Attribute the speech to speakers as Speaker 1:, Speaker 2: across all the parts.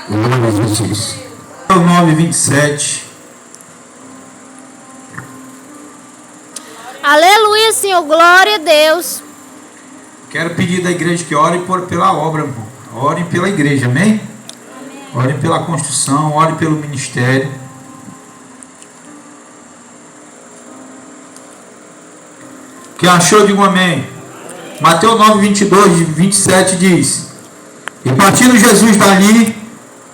Speaker 1: Glória a Jesus. 9:27.
Speaker 2: Aleluia, Senhor. Glória a Deus.
Speaker 1: Quero pedir da igreja que ore pela obra, irmão. Orem pela igreja, amém? Orem pela construção, orem pelo ministério. Quem achou, diga um amém. Mateus 9:22-27 diz: E partindo Jesus dali,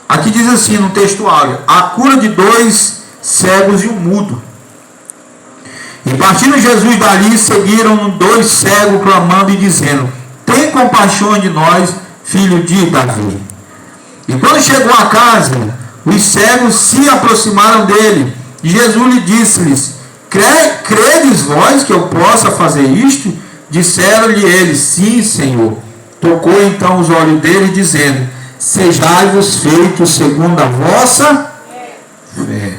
Speaker 1: aqui diz assim no textuário, a cura de 2 cegos e um mudo. E partindo Jesus dali, seguiram 2 cegos, clamando e dizendo: Tem compaixão de nós, filho de Davi. E quando chegou a casa, os cegos se aproximaram dele. E Jesus lhe disse-lhes: Credes vós que eu possa fazer isto? Disseram-lhe eles: Sim, Senhor. Tocou então os olhos dele, dizendo: Sejai-vos feitos segundo a vossa fé.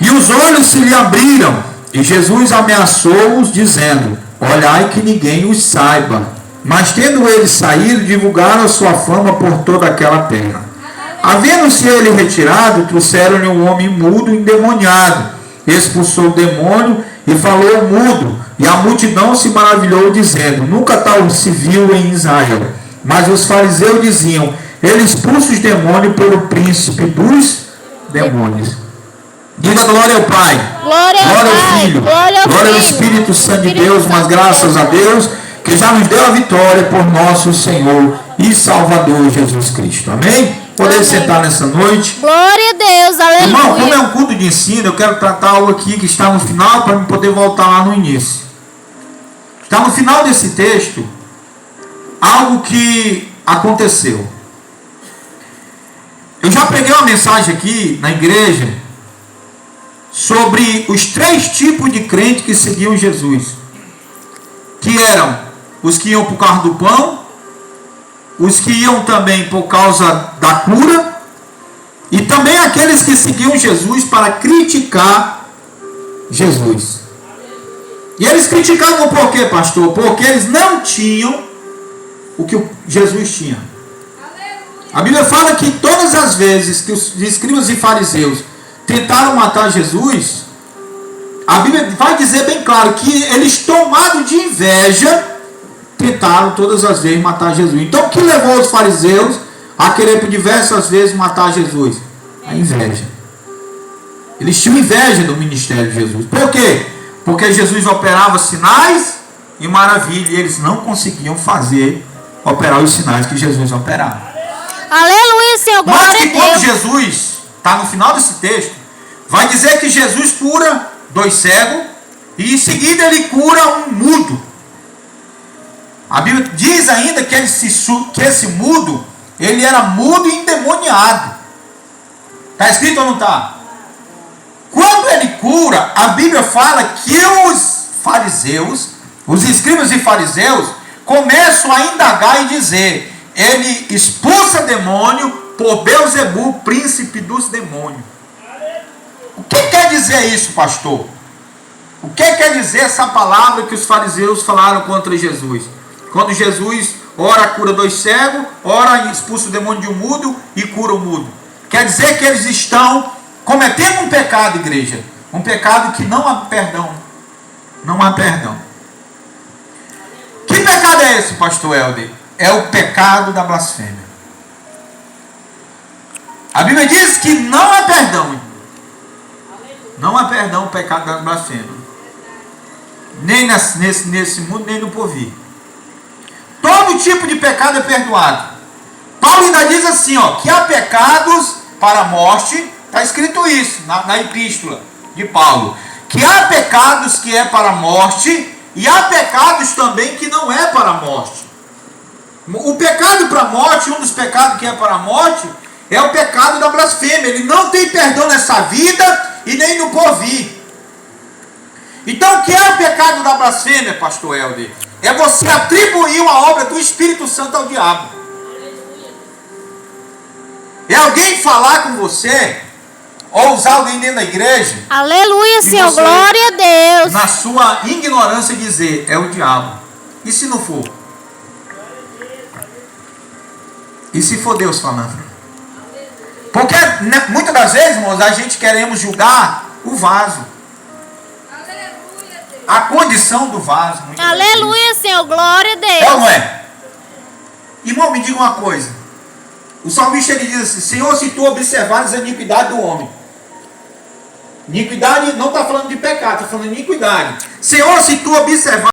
Speaker 1: E os olhos se lhe abriram, e Jesus ameaçou-os, dizendo: Olhai que ninguém os saiba. Mas tendo eles saído, divulgaram a sua fama por toda aquela terra. Havendo-se ele retirado, trouxeram-lhe um homem mudo e endemoniado. Expulsou o demônio e falou ao mudo. E a multidão se maravilhou, dizendo: Nunca tal se viu em Israel. Mas os fariseus diziam: Ele expulsa os demônios pelo príncipe dos demônios. Diga glória ao Pai,
Speaker 2: Glória
Speaker 1: ao Filho, glória ao Espírito Santo de Deus, mas graças a Deus que já nos deu a vitória por nosso Senhor e Salvador Jesus Cristo. Amém? Poder sentar nessa noite.
Speaker 2: Glória a Deus, aleluia.
Speaker 1: Irmão, como é um culto de ensino, eu quero tratar algo aqui que está no final para eu poder voltar lá no início. Está no final desse texto algo que aconteceu. Eu já preguei uma mensagem aqui na igreja sobre os 3 tipos de crentes que seguiam Jesus, que eram os que iam por causa do pão, os que iam também por causa da cura, e também aqueles que seguiam Jesus para criticar Jesus. E eles criticavam por quê, pastor? Porque eles não tinham o que Jesus tinha. A Bíblia fala que todas as vezes que os escribas e fariseus tentaram matar Jesus, a Bíblia vai dizer bem claro que eles, tomados de inveja, tentaram todas as vezes matar Jesus. Então o que levou os fariseus a querer por diversas vezes matar Jesus? A inveja. Eles tinham inveja do ministério de Jesus. Por quê? Porque Jesus operava sinais e maravilhas, e eles não conseguiam operar os sinais que Jesus operava.
Speaker 2: Aleluia, Senhor, glória a Deus.
Speaker 1: Mas que quando Jesus está no final desse texto, vai dizer que Jesus cura 2 cegos e em seguida ele cura um mudo. A Bíblia diz ainda que esse mudo, ele era mudo e endemoniado. Está escrito ou não está? Quando ele cura, a Bíblia fala que os fariseus, os escribas e fariseus, começam a indagar e dizer: ele expulsa demônio por Belzebu, príncipe dos demônios. O que quer dizer isso, pastor? O que quer dizer essa palavra que os fariseus falaram contra Jesus? Quando Jesus ora cura 2 cegos, ora expulsa o demônio de um mudo e cura o mudo. Quer dizer que eles estão cometendo um pecado, igreja. Um pecado que não há perdão. Não há perdão. Que pecado é esse, pastor Helder? É o pecado da blasfêmia. A Bíblia diz que não há perdão. Não há perdão o pecado da blasfêmia. Nem nesse mundo, nem no porvir. Todo tipo de pecado é perdoado. Paulo ainda diz assim, que há pecados para a morte. Está escrito isso na epístola de Paulo. Que há pecados que é para a morte e há pecados também que não é para a morte. O pecado para a morte, um dos pecados que é para a morte, é o pecado da blasfêmia. Ele não tem perdão nessa vida e nem no porvir. Então o que é o pecado da blasfêmia, pastor Helder? É você atribuir uma obra do Espírito Santo ao diabo. É alguém falar com você, ou usar alguém dentro da igreja.
Speaker 2: Aleluia, Senhor,
Speaker 1: você,
Speaker 2: glória a Deus.
Speaker 1: Na sua ignorância dizer, é o diabo. E se não for? E se for Deus falando? Porque muitas das vezes, irmãos, a gente queremos julgar o vaso. A condição do vaso.
Speaker 2: Aleluia, Senhor. Glória a Deus.
Speaker 1: É ou não é? Irmão, me diga uma coisa. O salmista ele diz assim: Senhor, se tu observares a iniquidade do homem. Iniquidade não está falando de pecado, está falando de iniquidade. Senhor, se tu observares